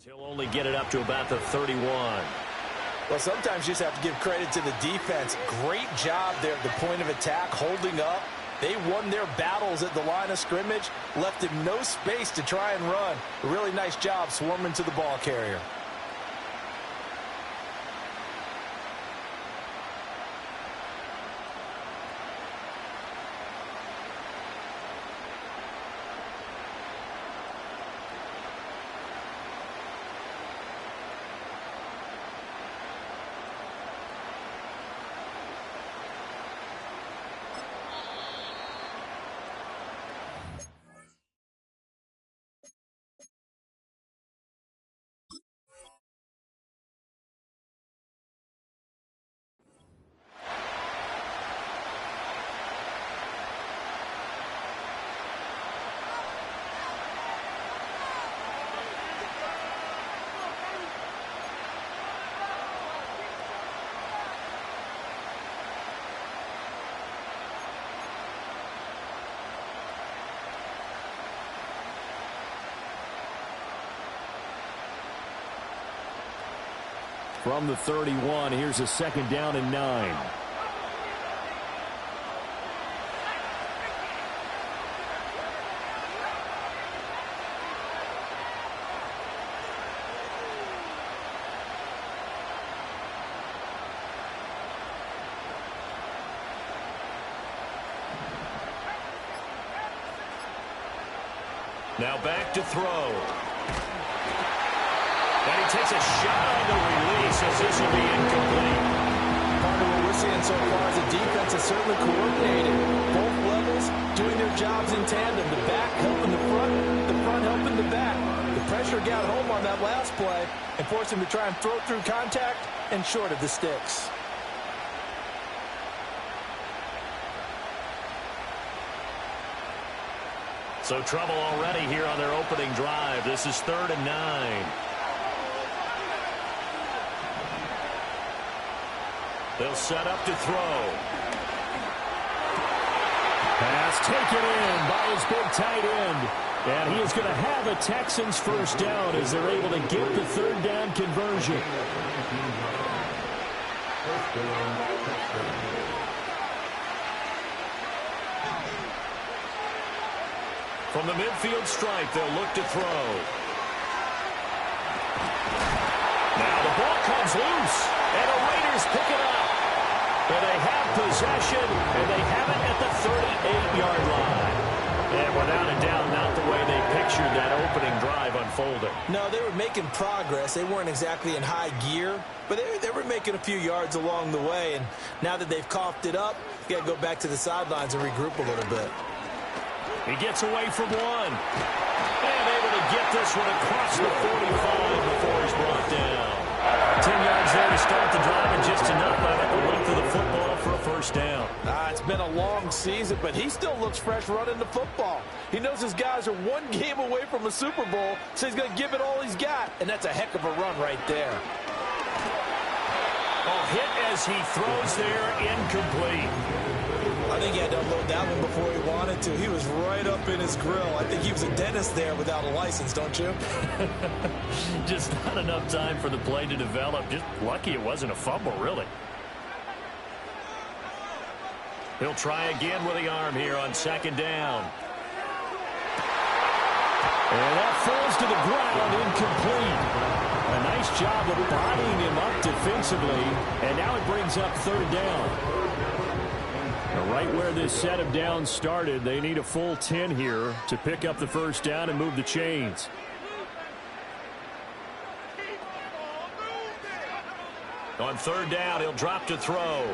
He'll only get it up to about the 31. Well, sometimes you just have to give credit to the defense. Great job there at the point of attack, holding up. They won their battles at the line of scrimmage, left him no space to try and run. A really nice job swarming to the ball carrier. From the 31, here's a 2nd down and 9. Now back to throw. And he takes a shot on the release as this will be incomplete. Part of what we're seeing so far is the defense is certainly coordinated. Both levels doing their jobs in tandem. The back helping the front helping the back. The pressure got home on that last play and forced him to try and throw through contact and short of the sticks. So trouble already here on their opening drive. This is 3rd and 9. They'll set up to throw. Pass taken in by his big tight end. And he is going to have a Texans first down as they're able to get the 3rd down conversion. From the midfield stripe, they'll look to throw. Now the ball comes loose, and the Raiders pick it up. And they have possession, and they have it at the 38-yard line. And without a doubt, not the way they pictured that opening drive unfolding. No, they were making progress. They weren't exactly in high gear, but they were making a few yards along the way. And now that they've coughed it up, you got to go back to the sidelines and regroup a little bit. He gets away from one. And able to get this one across the 45 before he's brought down. 10 yards there to start the drive, and just enough out at the length of the football for a first down. It's been a long season, but he still looks fresh running the football. He knows his guys are one game away from a Super Bowl, so he's going to give it all he's got, and that's a heck of a run right there. Oh, hit as he throws there, incomplete. I think he had to unload that one before he wanted to. He was right up in his grill. I think he was a dentist there without a license, don't you? Just not enough time for the play to develop. Just lucky it wasn't a fumble, really. He'll try again with the arm here on 2nd down. And that falls to the ground, incomplete. A nice job of bodying him up defensively, and now it brings up 3rd down. Right where this set of downs started, they need a full 10 here to pick up the first down and move the chains. On 3rd down, he'll drop to throw.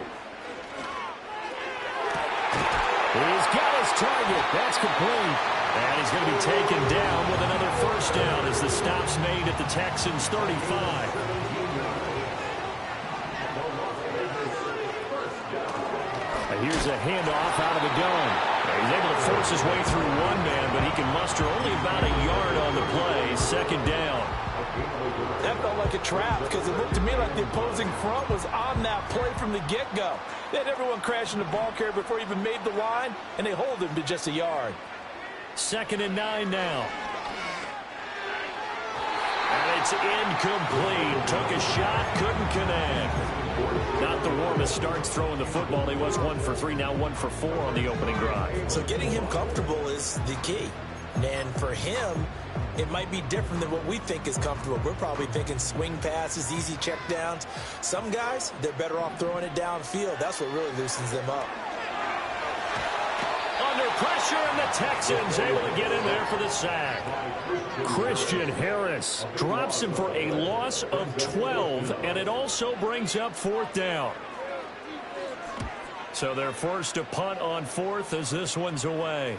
He's got his target. That's complete. And he's going to be taken down with another first down as the stop's made at the Texans' 35. Here's a handoff out of the gun. He's able to force his way through one man, but he can muster only about a yard on the play. 2nd down. That felt like a trap because it looked to me like the opposing front was on that play from the get-go. They had everyone crashing the ball carrier before he even made the line, and they hold him to just a yard. 2nd and 9 now. And they it's incomplete. Took a shot, couldn't connect. Not the warmest starts throwing the football. He was 1 for 3, now 1 for 4 on the opening drive. So getting him comfortable is the key. And for him, it might be different than what we think is comfortable. We're probably thinking swing passes, easy checkdowns. Some guys, they're better off throwing it downfield. That's what really loosens them up. Under pressure, and the Texans able to get in there for the sack. Christian Harris drops him for a loss of 12, and it also brings up 4th down. So they're forced to punt on 4th as this one's away.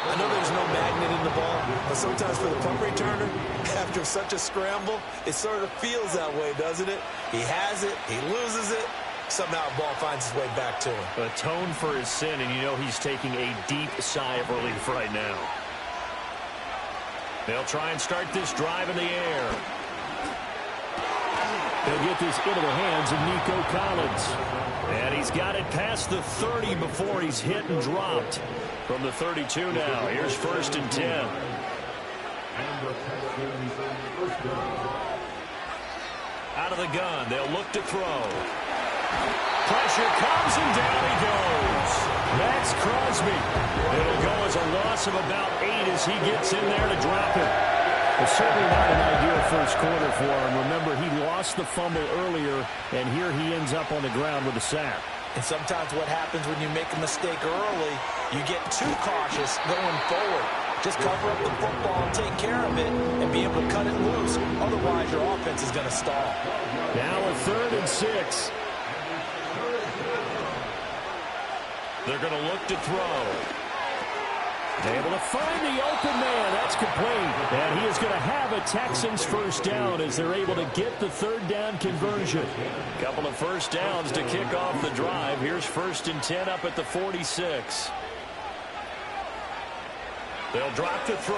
I know there's no magnet in the ball, but sometimes for the punt returner, after such a scramble, it sort of feels that way, doesn't it? He has it, he loses it, somehow the ball finds its way back to him. Atone for his sin, and you know he's taking a deep sigh of relief right now. They'll try and start this drive in the air. They'll get this into the hands of Nico Collins. And he's got it past the 30 before he's hit and dropped. From the 32 now, here's 1st and 10. Out of the gun, they'll look to throw. Pressure comes, and down he goes. Max Crosby. It'll go as a loss of about 8 as he gets in there to drop it. Well, certainly not an ideal first quarter for him. Remember, he lost the fumble earlier, and here he ends up on the ground with a sack. And sometimes what happens when you make a mistake early, you get too cautious going forward. Just cover up the football and take care of it and be able to cut it loose. Otherwise, your offense is going to stall. Now a 3rd and 6. They're going to look to throw. Able to find the open man. That's complete. And he is going to have a Texans 1st down as they're able to get the 3rd down conversion. Couple of 1st downs to kick off the drive. Here's 1st and 10 up at the 46. They'll drop to throw.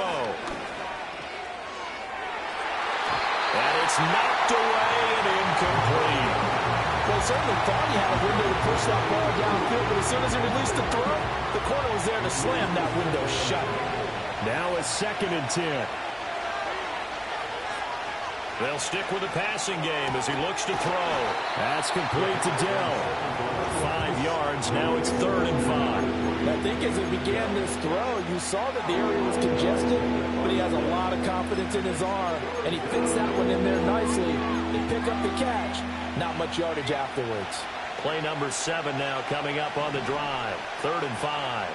And it's knocked away and incomplete. Well, he certainly thought he had a window to push that ball downfield, but as soon as he released the throw, the corner was there to slam that window shut. Now a 2nd and 10. They'll stick with the passing game as he looks to throw. That's complete to Dell. 5 yards. Now it's 3rd and 5. I think as he began this throw, you saw that the area was congested, but he has a lot of confidence in his arm, and he fits that one in there nicely. They pick up the catch. Not much yardage afterwards. Play number 7 now coming up on the drive. 3rd and 5.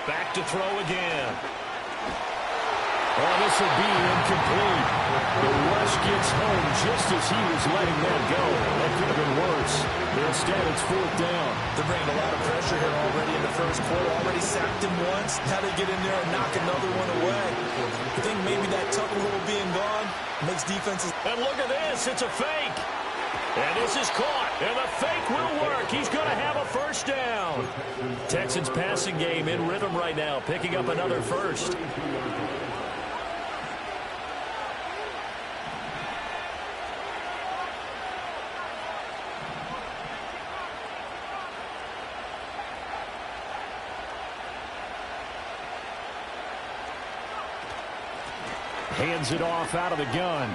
Back to throw again. Oh, this will be incomplete. The rush gets home just as he was letting that go. That could have been worse. But instead, it's 4th down. They're bringing a lot of pressure here already in the first quarter. Already sacked him once. Now they get in there and knock another one away. I think maybe that tuck rule being gone makes defenses. And look at this. It's a fake. And this is caught. And the fake will work. He's going to have a 1st down. Texans passing game in rhythm right now, picking up another 1st. Hands it off out of the gun.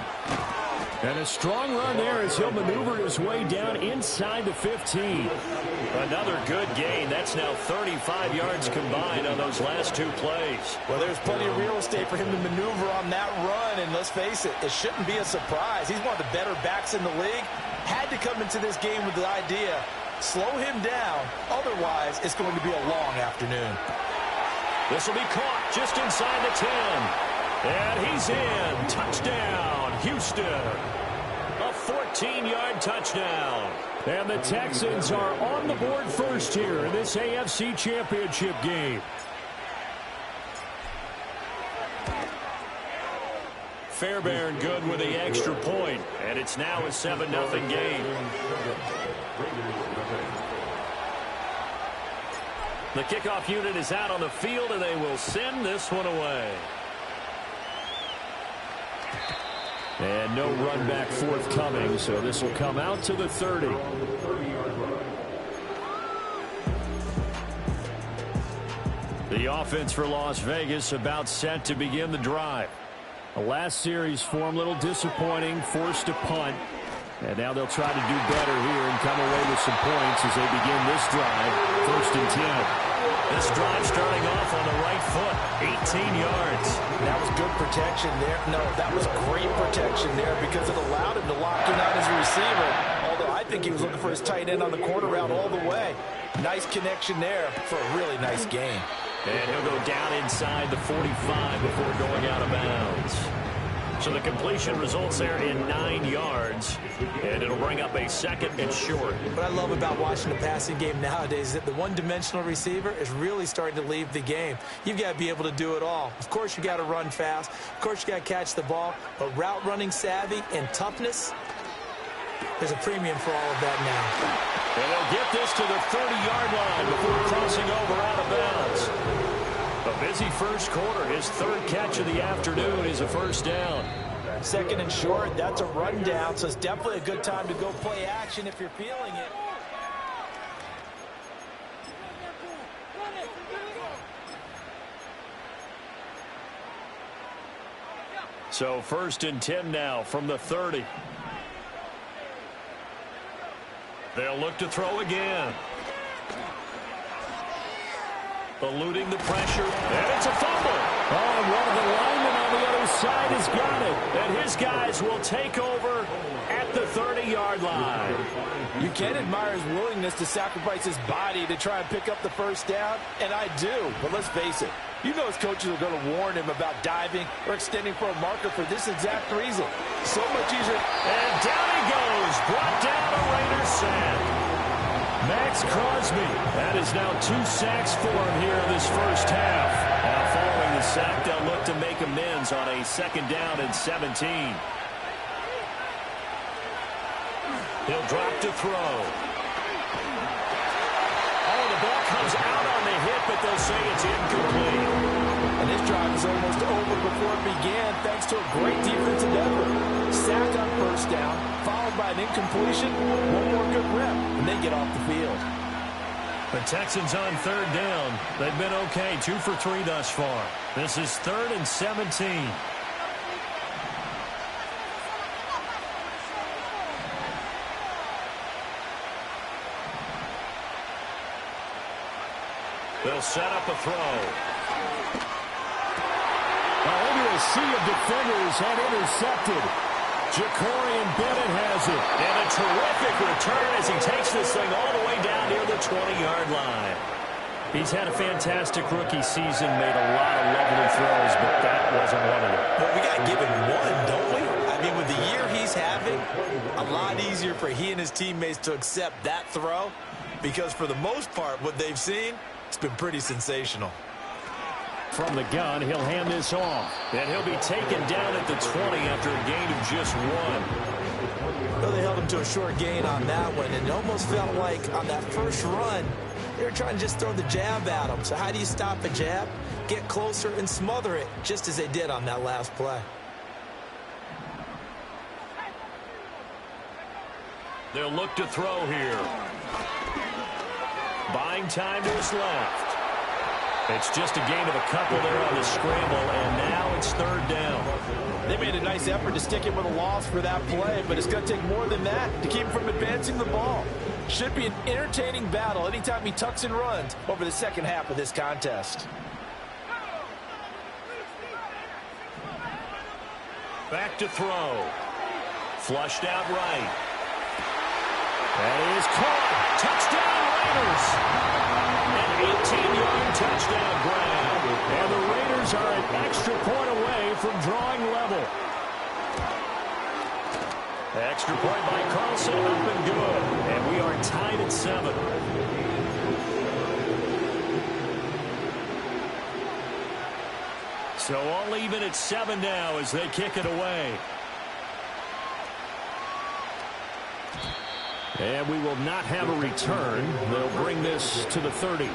And a strong run there as he'll maneuver his way down inside the 15. Another good gain. That's now 35 yards combined on those last 2 plays. Well, there's plenty of real estate for him to maneuver on that run. And let's face it, it shouldn't be a surprise. He's one of the better backs in the league. Had to come into this game with the idea, slow him down. Otherwise, it's going to be a long afternoon. This will be caught just inside the 10. And he's in. Touchdown, Houston. A 14-yard touchdown. And the Texans are on the board first here in this AFC Championship game. Fairbairn good with the extra point. And it's now a 7-0 game. The kickoff unit is out on the field, and they will send this one away. And no run back forthcoming, so this will come out to the 30. The offense for Las Vegas about set to begin the drive. The last series for them a little disappointing, forced to punt. And now they'll try to do better here and come away with some points as they begin this drive, 1st and 10. This drive starting off on the right foot, 18 yards. That was good protection there. No, that was great protection there because it allowed him to lock in on his receiver. Although I think he was looking for his tight end on the corner route all the way. Nice connection there for a really nice gain. And he'll go down inside the 45 before going out of bounds. So the completion results there in 9 yards, and it'll bring up a 2nd and short. What I love about watching the passing game nowadays is that the one-dimensional receiver is really starting to leave the game. You've got to be able to do it all. Of course, you got to run fast. Of course, you got to catch the ball. But route running savvy and toughness, there's a premium for all of that now. And they'll get this to the 30-yard line before crossing over out of bounds. A busy first quarter. His 3rd catch of the afternoon is a 1st down. 2nd and short. That's a rundown, so it's definitely a good time to go play action if you're feeling it. So 1st and 10 now from the 30. They'll look to throw again. Eluding the pressure, and it's a fumble. Oh, and one of the linemen on the other side has got it. And his guys will take over at the 30-yard line. You can admire his willingness to sacrifice his body to try and pick up the 1st down, and I do. But let's face it, you know his coaches are going to warn him about diving or extending for a marker for this exact reason. So much easier. And down he goes, brought down a Raiders sack. Max Crosby, that is now 2 sacks for him here in this 1st half. Now following the sack, they'll look to make amends on a 2nd down and 17. He'll drop to throw. Oh, the ball comes out on the hit, but they'll say it's incomplete. And this drive is almost over before it began thanks to a great defensive effort. Sack on 1st down, followed by an incompletion, one more good rep, and they get off the field. The Texans on 3rd down. They've been okay, 2 for 3 thus far. This is 3rd and 17. They'll set up a throw. Over a sea of defenders and intercepted. Jacorian Bennett has it. And a terrific return as he takes this thing all the way down near the 20-yard line. He's had a fantastic rookie season, made a lot of lovely throws, but that wasn't one of them. Well, we got to give him one, don't we? I mean, with the year he's having, a lot easier for he and his teammates to accept that throw because for the most part, what they've seen, it's been pretty sensational. From the gun, he'll hand this off. And he'll be taken down at the 20 after a gain of just 1. Well, they held him to a short gain on that one, and it almost felt like on that first run, they were trying to just throw the jab at him. So how do you stop a jab? Get closer and smother it, just as they did on that last play. They'll look to throw here. Buying time to his left. It's just a gain of a couple there on the scramble, and now it's 3rd down. They made a nice effort to stick him with a loss for that play, but it's going to take more than that to keep him from advancing the ball. Should be an entertaining battle anytime he tucks and runs over the 2nd half of this contest. Back to throw. Flushed out right. That is caught. Touchdown Raiders. An 18-yard touchdown grab. And the Raiders are an extra point away from drawing level. Extra point by Carlson, up and good. And we are tied at 7. So all even at 7 now as they kick it away. And we will not have a return. They'll bring this to the 30.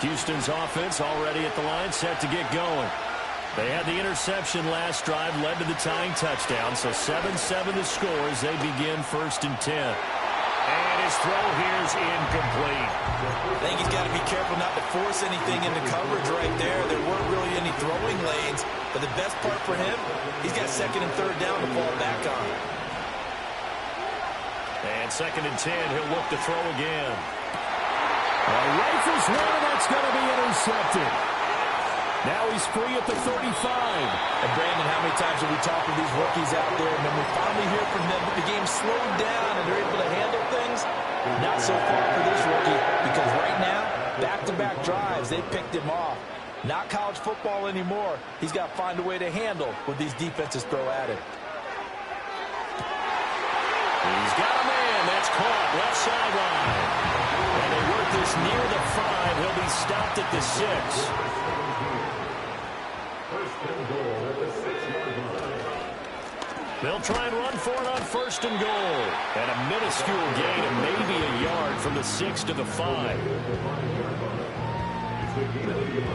Houston's offense already at the line, set to get going. They had the interception last drive, led to the tying touchdown. So 7-7 the score as they begin 1st and 10. And his throw here is incomplete. I think he's got to be careful not to force anything into coverage right there. There weren't really any throwing lanes. But the best part for him, he's got 2nd and 3rd down to fall back on. And 2nd and 10, he'll look to throw again. Rifles one, and that's going to be intercepted. Now he's free at the 35. And Brandon, how many times have we talked with these rookies out there, and then we finally hear from them that the game slowed down and they're able to handle things? Not so far for this rookie, because right now, back-to-back drives, they picked him off. Not college football anymore. He's got to find a way to handle what these defenses throw at him. He's got a man. That's caught. Left sideline. And they work this near the 5. He'll be stopped at the 6. They'll try and run for it on 1st and goal. And a minuscule gain of maybe a yard from the 6 to the 5.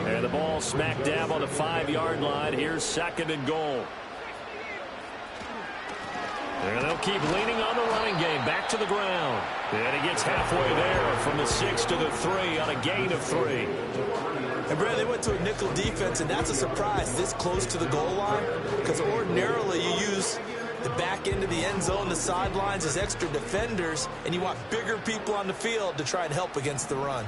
And the ball smack dab on the 5-yard line. Here's 2nd and goal. And they'll keep leaning on the running game. Back to the ground. And he gets halfway there from the 6 to the 3 on a gain of 3. And, Brad, they went to a nickel defense, and that's a surprise this close to the goal line, because ordinarily you use the back end of the end zone, the sidelines as extra defenders, and you want bigger people on the field to try and help against the run.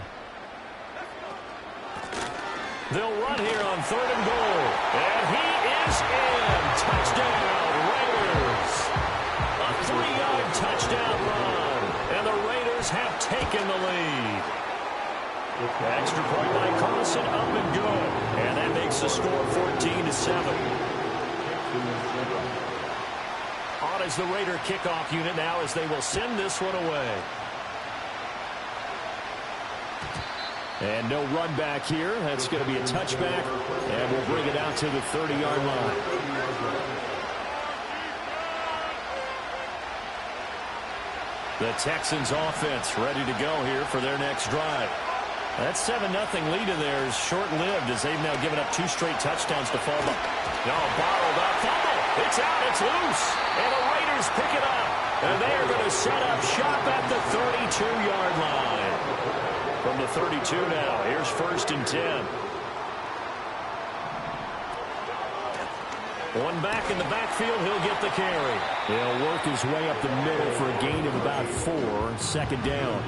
They'll run here on 3rd and goal. And he is in. Touchdown, Raiders. A 3-yard touchdown run. And the Raiders have taken the lead. Extra point by Carlson, up and good. And that makes the score 14-7. On is the Raider kickoff unit now as they will send this one away. And no run back here. That's going to be a touchback. And we'll bring it out to the 30-yard line. The Texans offense ready to go here for their next drive. That 7-0 lead of theirs short-lived as they've now given up 2 straight touchdowns to fall back. No, bottled up. Fumble. It's out. It's loose. And the Raiders pick it up. And they are going to set up shop at the 32-yard line. From the 32 now, here's 1st and 10. One back in the backfield, he'll get the carry. He'll work his way up the middle for a gain of about 4, 2nd down.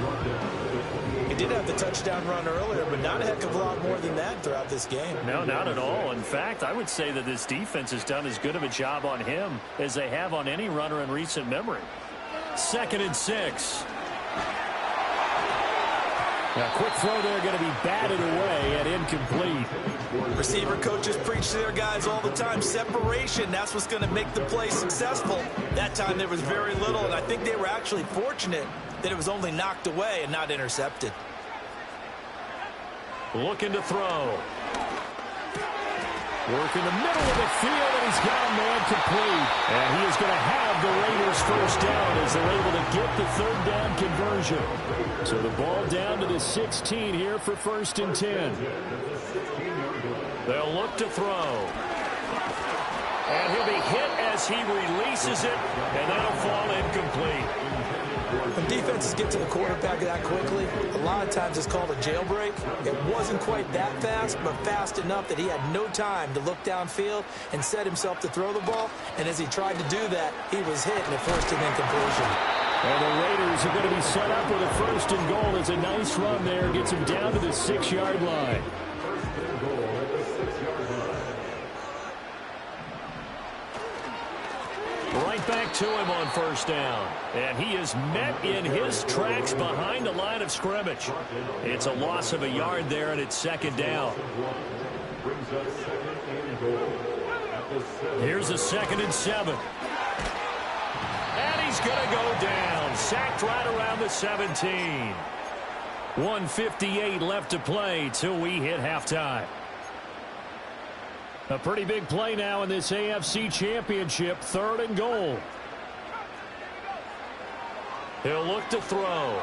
He did have the touchdown run earlier, but not a heck of a lot more than that throughout this game. No, not at all. In fact, I would say that this defense has done as good of a job on him as they have on any runner in recent memory. 2nd and 6. A quick throw there going to be batted away and incomplete. Receiver coaches preach to their guys all the time. Separation, that's what's going to make the play successful. That time there was very little, and I think they were actually fortunate that it was only knocked away and not intercepted. Looking to throw. Work in the middle of the field, and he's got a man complete. And he is going to have the Raiders 1st down as they're able to get the 3rd down conversion. So the ball down to the 16 here for 1st and 10. They'll look to throw. And he'll be hit as he releases it, and that'll fall incomplete. When defenses get to the quarterback that quickly, a lot of times it's called a jailbreak. It wasn't quite that fast, but fast enough that he had no time to look downfield and set himself to throw the ball. And as he tried to do that, he was hit, and it forced an incompletion. And the Raiders are going to be set up with a 1st and goal. It's a nice run there. Gets him down to the 6-yard line. Right back to him on 1st down. And he is met in his tracks behind the line of scrimmage. It's a loss of a yard there, and it's 2nd down. Here's a 2nd and 7. And he's going to go down. Sacked right around the 17. 1:58 left to play till we hit halftime. A pretty big play now in this AFC Championship. 3rd and goal. He'll look to throw.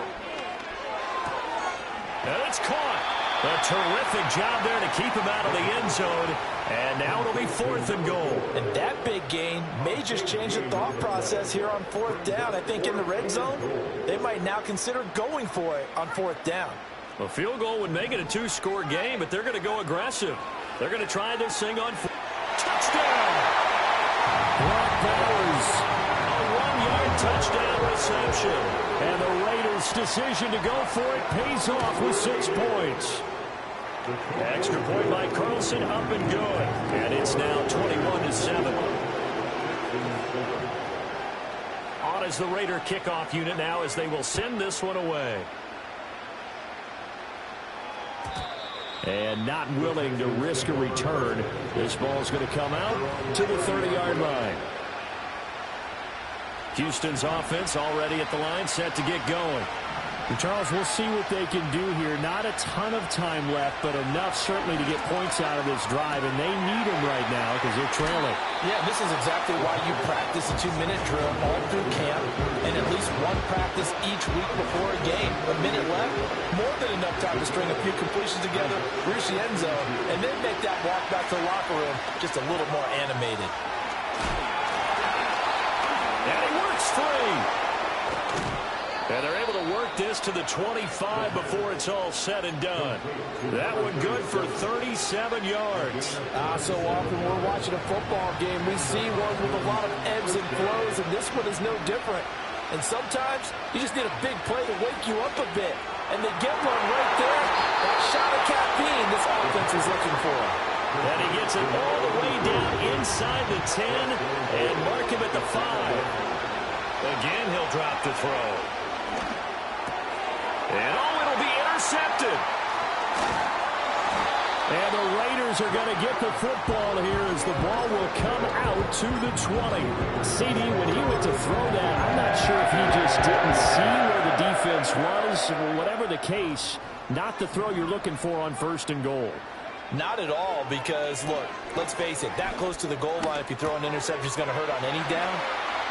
And it's caught. A terrific job there to keep him out of the end zone. And now it'll be 4th and goal. And that big gain may just change the thought process here on 4th down. I think in the red zone, they might now consider going for it on 4th down. A field goal would make it a 2-score game, but they're going to go aggressive. They're going to try this thing on touchdown. Brock Bowers, a 1-yard touchdown reception. And the Raiders' decision to go for it pays off with 6 points. Extra point by Carlson, up and good. And it's now 21-7. On is the Raider kickoff unit now as they will send this one away. And not willing to risk a return. This ball's going to come out to the 30-yard line. Houston's offense already at the line, set to get going. And Charles, we'll see what they can do here. Not a ton of time left, but enough certainly to get points out of this drive, and they need them right now because they're trailing. Yeah, this is exactly why you practice a 2-minute drill all through camp and at least one practice each week before a game. A minute left, more than enough time to string a few completions together, reach the end zone, and then make that walk back to the locker room just a little more animated. And he works free. And they're able to work this to the 25 before it's all said and done. That one good for 37 yards. So often we're watching a football game, we see one with a lot of ebbs and flows, and this one is no different. And sometimes you just need a big play to wake you up a bit. And they get one right there. That shot of caffeine this offense is looking for. And he gets it all the way down inside the 10 and mark him at the 5. Again, he'll drop to throw. And it'll be intercepted. And the Raiders are going to get the football here as the ball will come out to the 20. CD, when he went to throw that, I'm not sure if he just didn't see where the defense was. Whatever the case, not the throw you're looking for on 1st and goal. Not at all, because, look, let's face it, that close to the goal line, if you throw an interception, is going to hurt on any down.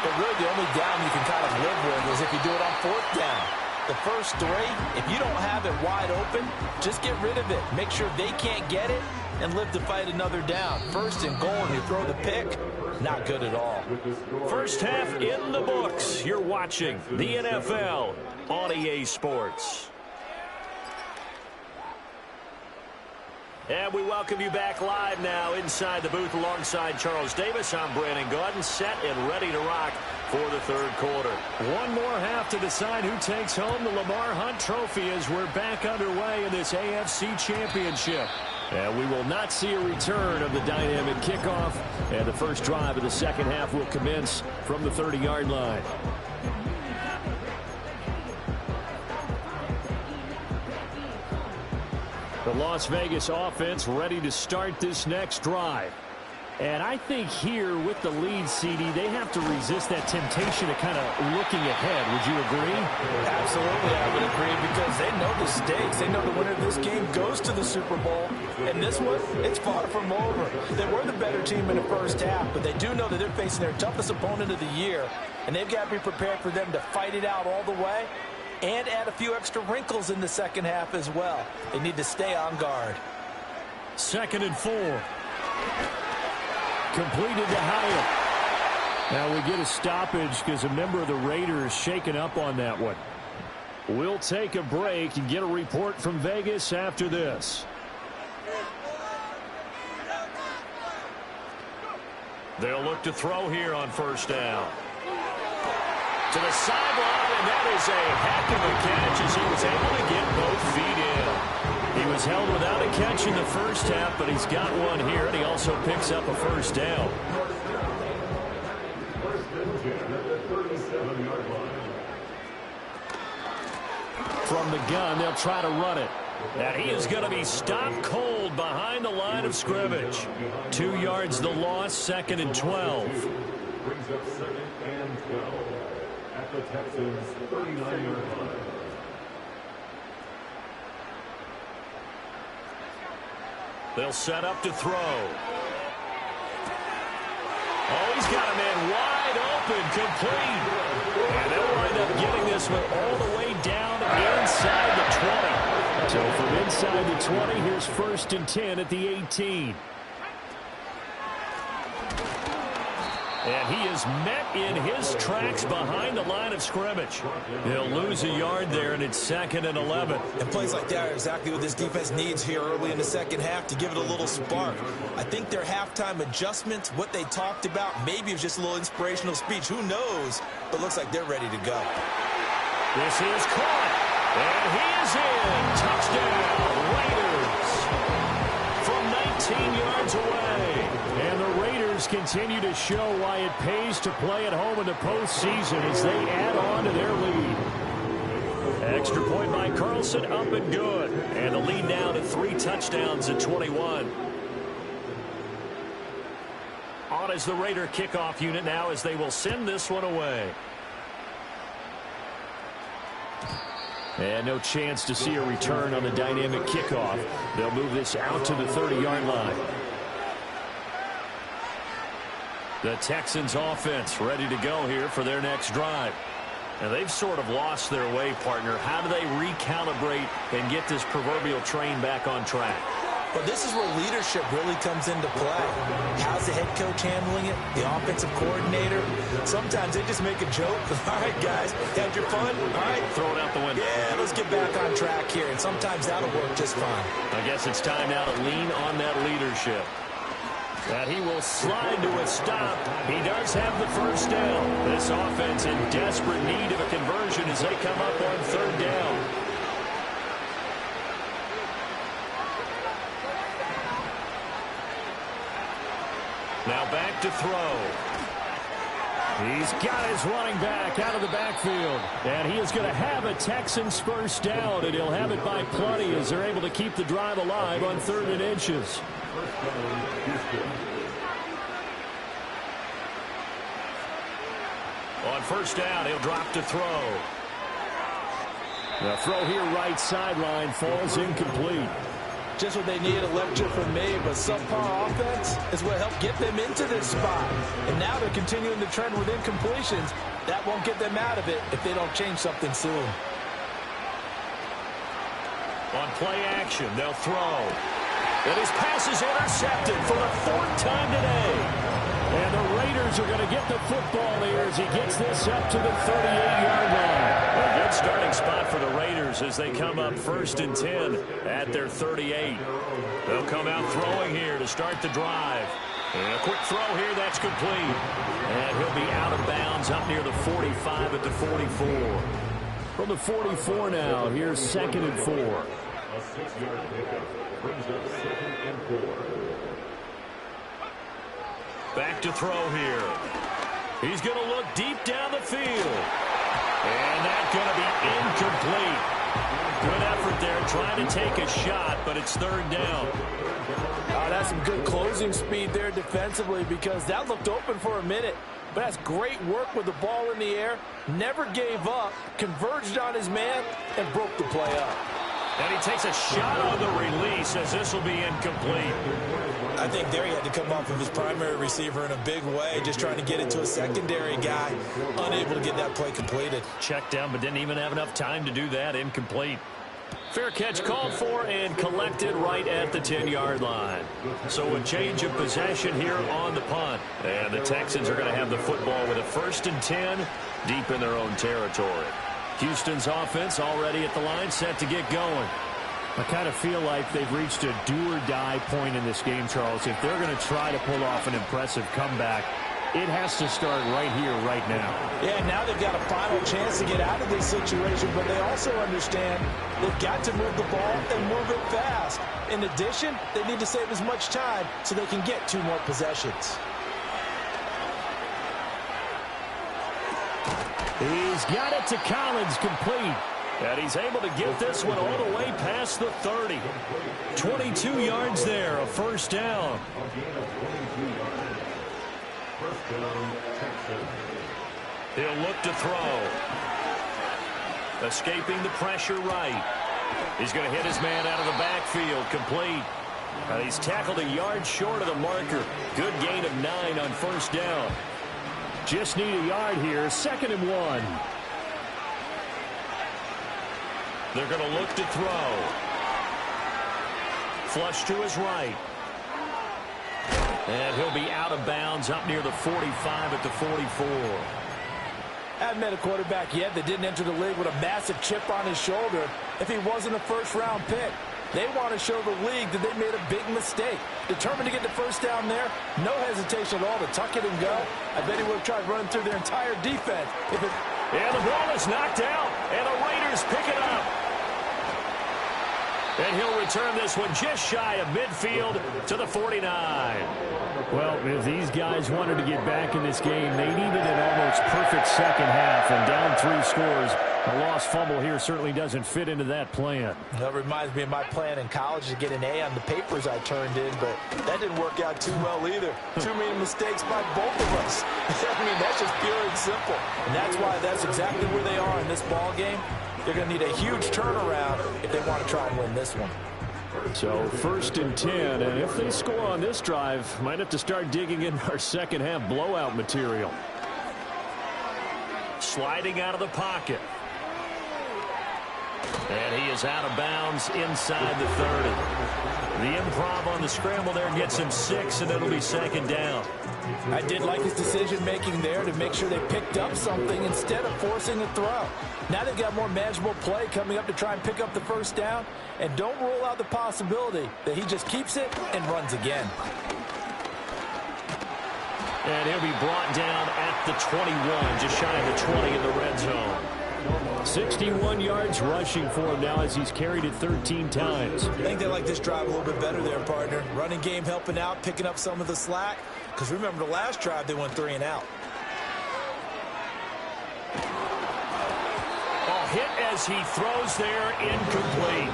But really, the only down you can kind of live with is if you do it on 4th down. The first 3, if you don't have it wide open, just get rid of it. Make sure they can't get it and live to fight another down. 1st and goal, and you throw the pick, not good at all. First half in the books. You're watching the NFL on EA Sports. And we welcome you back live now inside the booth alongside Charles Davis. I'm Brandon Gaudin, set and ready to rock for the 3rd quarter. One more half to decide who takes home the Lamar Hunt Trophy as we're back underway in this AFC Championship. And we will not see a return of the dynamic kickoff. And the first drive of the 2nd half will commence from the 30-yard line. The Las Vegas offense ready to start this next drive. And I think here with the lead, CD, they have to resist that temptation of kind of looking ahead. Would you agree? Absolutely, I would agree, because they know the stakes. They know the winner of this game goes to the Super Bowl. And this one, it's far from over. They were the better team in the first half, but they do know that they're facing their toughest opponent of the year. And they've got to be prepared for them to fight it out all the way and add a few extra wrinkles in the 2nd half as well. They need to stay on guard. 2nd and 4. Completed to Hyatt. Now we get a stoppage because a member of the Raiders shaken up on that one. We'll take a break and get a report from Vegas after this. They'll look to throw here on 1st down. To the sideline, and that is a heck of a catch as he was able to get both feet in. He was held without a catch in the first half, but he's got one here, and he also picks up a 1st down. From the gun, they'll try to run it. And he is going to be stopped cold behind the line of scrimmage. 2 yards the loss, 2nd and 12. Brings up 2nd and 12 at the Texans' 39-yard line. They'll set up to throw. Oh, he's got a man wide open, complete. And they'll wind up getting this one all the way down inside the 20. So from inside the 20, here's 1st and 10 at the 18. And he is met in his tracks behind the line of scrimmage. He'll lose a yard there, and it's 2nd and 11. And plays like that are exactly what this defense needs here early in the second half to give it a little spark. I think their halftime adjustments, what they talked about, maybe it was just a little inspirational speech. Who knows? But looks like they're ready to go. This is caught, and he is in. Touchdown, Raiders. From 19 yards away. And the Raiders continue to show why it pays to play at home in the postseason as they add on to their lead. Extra point by Carlson, up and good. And the lead now to 3 touchdowns at 21. On is the Raider kickoff unit now as they will send this one away. And no chance to see a return on the dynamic kickoff. They'll move this out to the 30-yard line. The Texans offense ready to go here for their next drive. And they've sort of lost their way, partner. How do they recalibrate and get this proverbial train back on track? But this is where leadership really comes into play. How's the head coach handling it? The offensive coordinator? Sometimes they just make a joke. All right, guys, had your fun? All right. Throw it out the window. Yeah, let's get back on track here. And sometimes that'll work just fine. I guess it's time now to lean on that leadership. That he will slide to a stop. He does have the first down. This offense in desperate need of a conversion as they come up on 3rd down. Now back to throw. He's got his running back out of the backfield. And he is going to have a Texans first down, and he'll have it by plenty as they're able to keep the drive alive on 3rd and inches. On 1st down, he'll drop to throw. The throw here right sideline falls incomplete. Just what they need, a lecture from me, but subpar offense is what helped get them into this spot. And now they're continuing the trend with incompletions. That won't get them out of it if they don't change something soon. On play action, they'll throw. And his pass is intercepted for the 4th time today. And the Raiders are going to get the football here as he gets this up to the 38-yard line. A good starting spot for the Raiders as they come up 1st and 10 at their 38. They'll come out throwing here to start the drive. And a quick throw here, that's complete. And he'll be out of bounds up near the 45 at the 44. From the 44 now, here's 2nd and 4. A 6-yard pickup brings up 2nd and 4. Back to throw here. He's going to look deep down the field. And that's going to be incomplete. Good effort there trying to take a shot, but it's 3rd down. That's some good closing speed there defensively because that looked open for a minute. But that's great work with the ball in the air. Never gave up, converged on his man, and broke the play up. And he takes a shot on the release as this will be incomplete. I think there he had to come off of his primary receiver in a big way, just trying to get it to a secondary guy, unable to get that play completed. Checked down, but didn't even have enough time to do that. Incomplete. Fair catch called for and collected right at the 10-yard line. So a change of possession here on the punt. And the Texans are going to have the football with a 1st and 10 deep in their own territory. Houston's offense already at the line, set to get going. I kind of feel like they've reached a do-or-die point in this game, Charles. If they're going to try to pull off an impressive comeback, it has to start right here, right now. Yeah, now they've got a final chance to get out of this situation, but they also understand they've got to move the ball and move it fast. In addition, they need to save as much time so they can get 2 more possessions. He's got it to Collins, complete. And he's able to get this one all the way past the 30. 22 yards there, a 1st down. He'll look to throw. Escaping the pressure right. He's going to hit his man out of the backfield, complete. And he's tackled a yard short of the marker. Good gain of 9 on 1st down. Just need a yard here, 2nd and 1. They're going to look to throw. Flush to his right. And he'll be out of bounds up near the 45 at the 44. Haven't met a quarterback yet that didn't enter the league with a massive chip on his shoulder if he wasn't a first-round pick. They want to show the league that they made a big mistake. Determined to get the first down there, no hesitation at all to tuck it and go. I bet he would have tried running through their entire defense. And the ball is knocked out, and the Raiders pick it up. And he'll return this one just shy of midfield to the 49. Well, if these guys wanted to get back in this game, they needed an almost perfect second half, and down 3 scores. A lost fumble here certainly doesn't fit into that plan. That reminds me of my plan in college to get an A on the papers I turned in, but that didn't work out too well either. Too many mistakes by both of us. I mean, that's just pure and simple. And that's why that's exactly where they are in this ball game. They're going to need a huge turnaround if they want to try and win this one. So 1st and 10, and if they score on this drive, might have to start digging in our second half blowout material. Sliding out of the pocket. And he is out of bounds inside the 30. The improv on the scramble there gets him 6, and it'll be 2nd down. I did like his decision-making there to make sure they picked up something instead of forcing a throw. Now they've got more manageable play coming up to try and pick up the first down. And don't rule out the possibility that he just keeps it and runs again. And he'll be brought down at the 21, just shy of the 20 in the red zone. 61 yards rushing for him now as he's carried it 13 times. I think they like this drive a little bit better there, partner. Running game helping out, picking up some of the slack. Because remember, the last drive, they went 3 and out. Hit as he throws there, incomplete.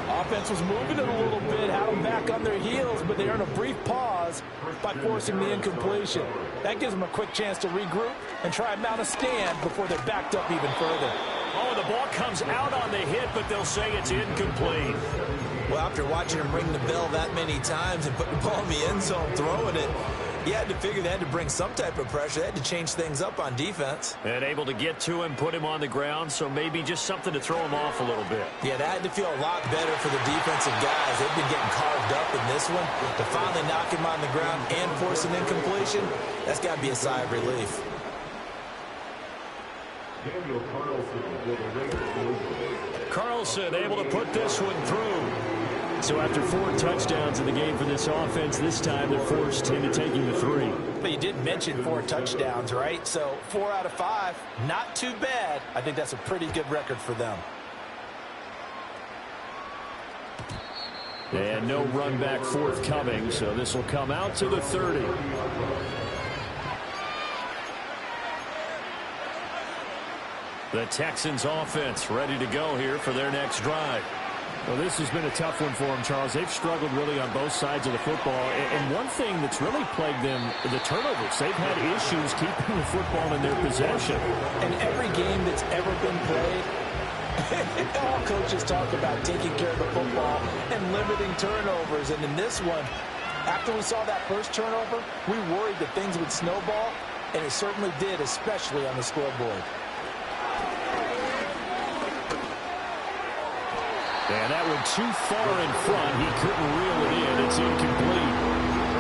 Offense was moving it a little bit, had them back on their heels, but they earned a brief pause by forcing the incompletion. That gives them a quick chance to regroup and try and mount a stand before they're backed up even further. Oh, the ball comes out on the hit, but they'll say it's incomplete. Well, after watching him ring the bell that many times and put the ball in the end zone, throwing it, you had to figure they had to bring some type of pressure. They had to change things up on defense. And able to get to him, put him on the ground, so maybe just something to throw him off a little bit. Yeah, that had to feel a lot better for the defensive guys. They've been getting carved up in this one. To finally knock him on the ground and force an incompletion, that's got to be a sigh of relief. Carlson able to put this one through. So after 4 touchdowns in the game for this offense, this time they're forced into taking the 3. But you did mention 4 touchdowns, right? So 4 out of 5, not too bad. I think that's a pretty good record for them. And no run back forthcoming, so this will come out to the 30. The Texans offense ready to go here for their next drive. Well, this has been a tough one for them, Charles. They've struggled really on both sides of the football. And one thing that's really plagued them, the turnovers. They've had issues keeping the football in their possession. And every game that's ever been played, all coaches talk about taking care of the football and limiting turnovers. And in this one, after we saw that first turnover, we worried that things would snowball, and it certainly did, especially on the scoreboard. And that went too far in front. He couldn't reel it in. It's incomplete.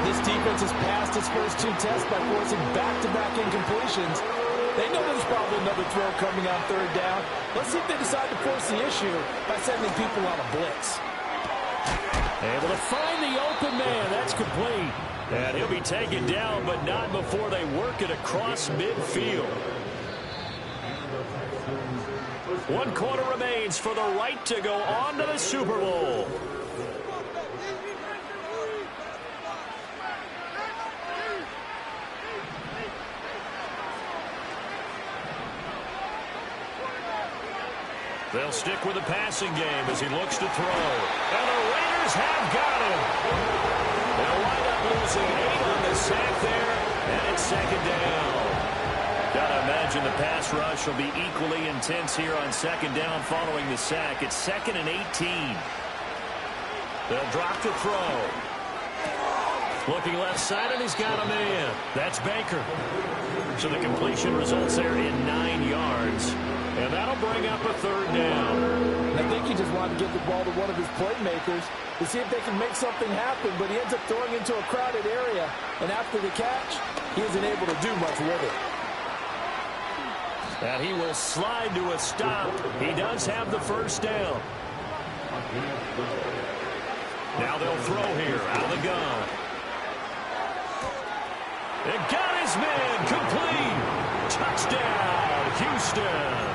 This defense has passed its first 2 tests by forcing back-to-back incompletions. They know there's probably another throw coming on 3rd down. Let's see if they decide to force the issue by sending people on a blitz. Able to find the open man. That's complete. And he'll be taken down, but not before they work it across midfield. 1 quarter remains for the right to go on to the Super Bowl. They'll stick with the passing game as he looks to throw. And the Raiders have got him. They'll wind up losing 8 on the sack there, and it's 2nd down. Gotta imagine the pass rush will be equally intense here on 2nd down following the sack. It's 2nd and 18. They'll drop the throw. Looking left side, and he's got a man. That's Baker. So the completion results there in 9 yards. And that'll bring up a 3rd down. I think he just wanted to get the ball to one of his playmakers. to see if they can make something happen, but he ends up throwing into a crowded area, and after the catch, he isn't able to do much with it. And he will slide to a stop. He does have the first down. Now they'll throw here out of the gun. It got his man complete. Touchdown, Houston.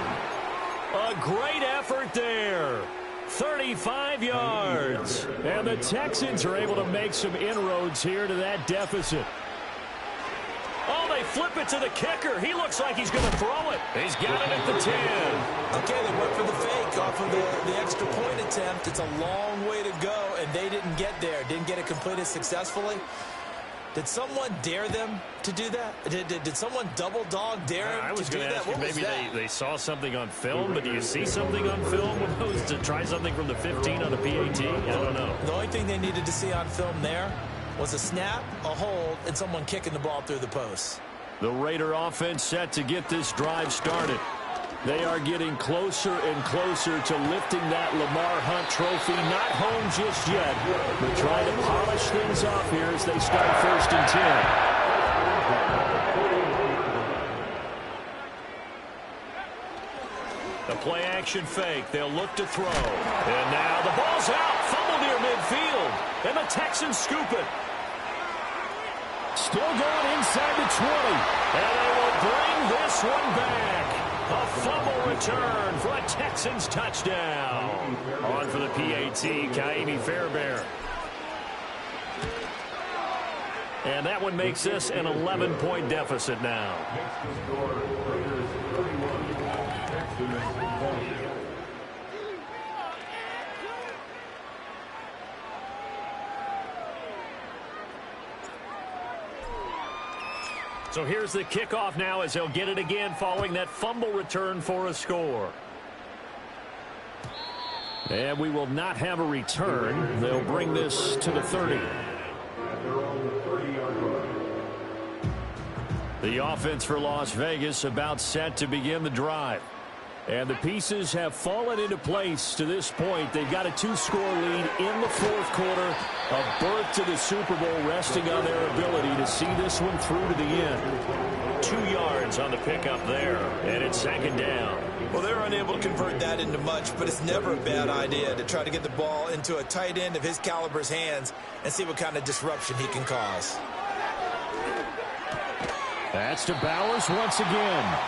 A great effort there. 35 yards. And the Texans are able to make some inroads here to that deficit. Oh, they flip it to the kicker. He looks like he's going to throw it. He's got it at the 10. Okay, they went for the fake off of the extra point attempt. It's a long way to go, and they didn't get there. Didn't get it completed successfully. Did someone dare them to do that? Did someone double dog dare them to do that? I was going to ask you, maybe they saw something on film, but do you see something on film opposed to try something from the 15 on the PAT? I don't know. The only thing they needed to see on film there was a snap, a hold, and someone kicking the ball through the post. The Raider offense set to get this drive started. They are getting closer and closer to lifting that Lamar Hunt trophy. Not home just yet, but trying to polish things off here as they start 1st and 10. The play action fake. They'll look to throw. And now the ball's out. Fumble near midfield. And the Texans scoop it. Still going inside the 20. And they will bring this one back. A fumble return for a Texans touchdown. On for the PAT, Kaimi Fairbairn. And that one makes this an 11-point deficit now. So here's the kickoff now as they'll get it again following that fumble return for a score. And we will not have a return. They'll bring this to the 30. The offense for Las Vegas about set to begin the drive. And the pieces have fallen into place to this point. They've got a 2-score lead in the 4th quarter. A berth to the Super Bowl resting on their ability to see this one through to the end. 2 yards on the pickup there. And it's 2nd down. Well, they're unable to convert that into much, but it's never a bad idea to try to get the ball into a tight end of his caliber's hands and see what kind of disruption he can cause. That's to Bowers once again.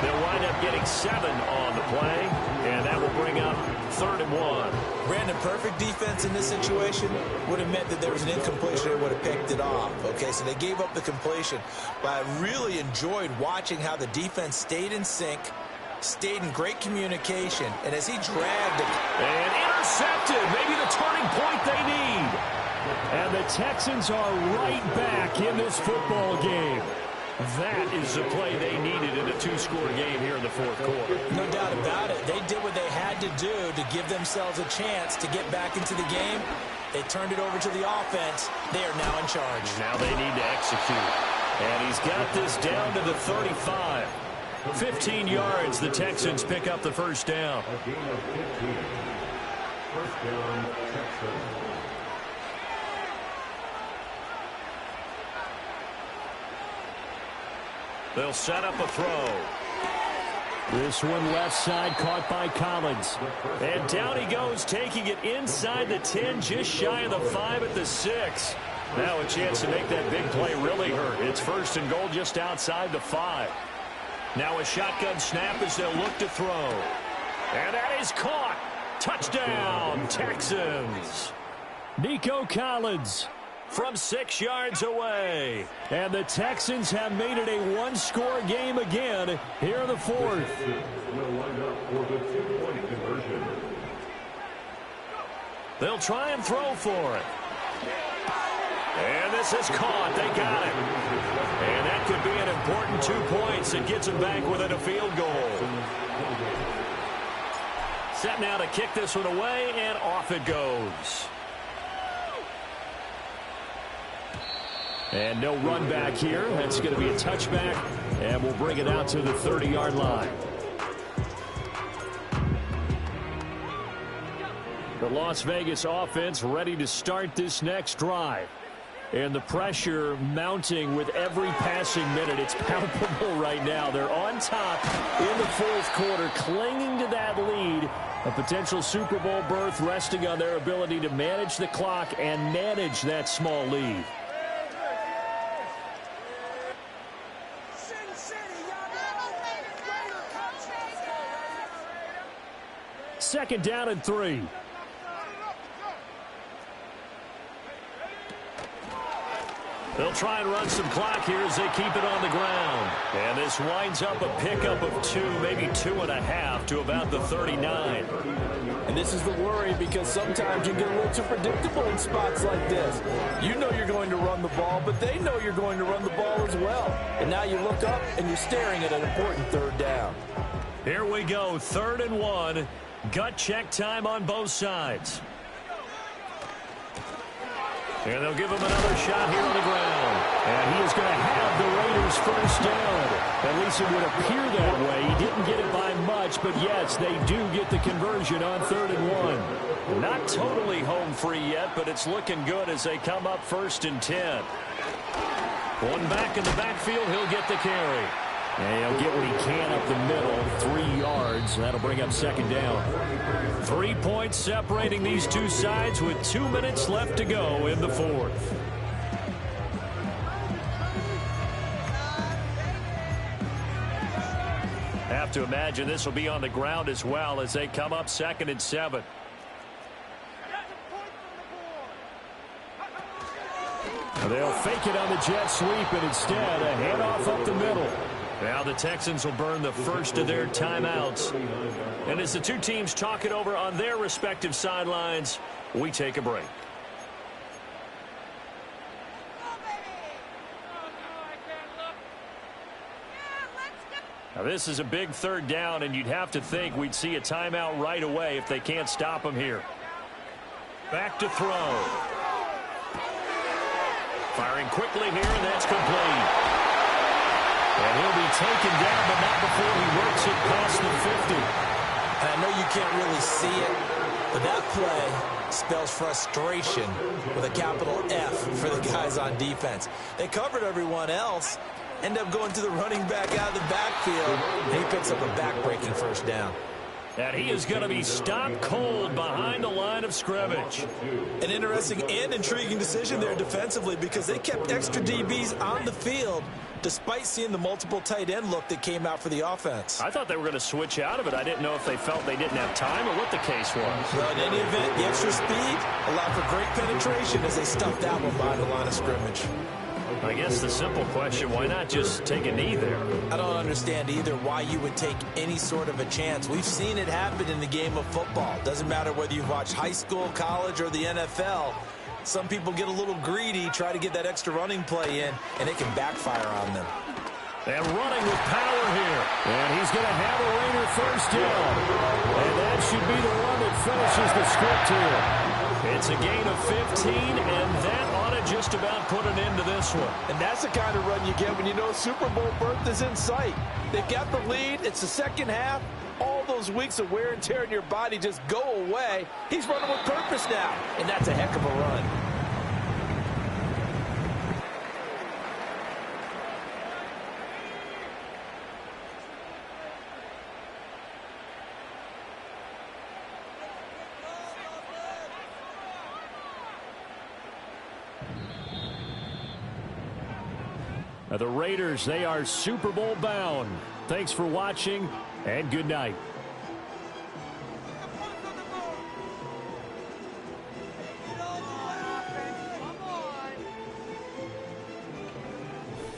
They'll wind up getting 7 on the play, and that will bring up 3rd and 1. Brandon, perfect defense in this situation would have meant that there was an incompletion and would have picked it off. Okay, so they gave up the completion, but I really enjoyed watching how the defense stayed in sync, stayed in great communication, and as he dragged it. And intercepted, maybe the turning point they need. And the Texans are right back in this football game. That is the play they needed in a 2-score game here in the 4th quarter. No doubt about it. They did what they had to do to give themselves a chance to get back into the game. They turned it over to the offense. They are now in charge. Now they need to execute. And he's got this down to the 35. 15 yards, the Texans pick up the first down. A gain of 15. First down, Texans. They'll set up a throw. This one left side caught by Collins. And down he goes, taking it inside the 10, just shy of the 5 at the 6. Now a chance to make that big play really hurt. It's 1st and goal just outside the 5. Now a shotgun snap as they'll look to throw. And that is caught. Touchdown, Texans. Nico Collins from 6 yards away. And the Texans have made it a 1-score game again here in the 4th. Will line up for the 2-point conversion. They'll try and throw for it. And this is caught. They got it. And that could be an important 2 points. It gets them back within a field goal. Set now to kick this one away, and off it goes. And no run back here. That's going to be a touchback, and we'll bring it out to the 30-yard line. The Las Vegas offense ready to start this next drive. And the pressure mounting with every passing minute. It's palpable right now. They're on top in the fourth quarter, clinging to that lead. A potential Super Bowl berth resting on their ability to manage the clock and manage that small lead. Second down and 3. They'll try and run some clock here as they keep it on the ground. And this winds up a pickup of 2, maybe 2.5 to about the 39. And this is the worry, because sometimes you get a little too predictable in spots like this. You know you're going to run the ball, but they know you're going to run the ball as well. And now you look up and you're staring at an important third down. Here we go, 3rd and 1. Gut check time on both sides. And they'll give him another shot here on the ground. And he is going to have the Raiders first down. At least it would appear that way. He didn't get it by much, but yes, they do get the conversion on 3rd and 1. Not totally home free yet, but it's looking good as they come up 1st and 10. One back in the backfield, he'll get the carry. And he'll get what he can up the middle, 3 yards. That'll bring up 2nd down. 3 points separating these two sides with 2 minutes left to go in the 4th. Have to imagine this will be on the ground as well as they come up 2nd and 7. They'll fake it on the jet sweep, and instead a handoff up the middle. Now the Texans will burn the first of their timeouts. And as the two teams talk it over on their respective sidelines, we take a break. Now this is a big 3rd down, and you'd have to think we'd see a timeout right away if they can't stop him here. Back to throw. Firing quickly here, and that's complete. And he'll be taken down, but not before he works it past the 50. And I know you can't really see it, but that play spells frustration with a capital F for the guys on defense. They covered everyone else, end up going to the running back out of the backfield, and he picks up a back-breaking first down. And he is going to be stopped cold behind the line of scrimmage. An interesting and intriguing decision there defensively, because they kept extra DBs on the field despite seeing the multiple tight end look that came out for the offense. I thought they were going to switch out of it. I didn't know if they felt they didn't have time or what the case was. Well, in any event, the extra speed allowed for great penetration as they stuffed that one behind the line of scrimmage. I guess the simple question, why not just take a knee there? I don't understand either why you would take any sort of a chance. We've seen it happen in the game of football. Doesn't matter whether you've watched high school, college, or the NFL. Some people get a little greedy, try to get that extra running play in, and it can backfire on them. And running with power here. And he's going to have a Raider first down. And that should be the one that finishes the script here. It's a gain of 15, and that ought to just about put an end to this one. And that's the kind of run you get when you know Super Bowl berth is in sight. They've got the lead. It's the second half. All those weeks of wear and tear in your body just go away. He's running with purpose now, and that's a heck of a run. Now the Raiders, they are Super Bowl bound. Thanks for watching, and good night.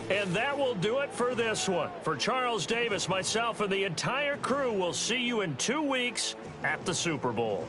And that will do it for this one. For Charles Davis, myself, and the entire crew, will see you in 2 weeks at the Super Bowl.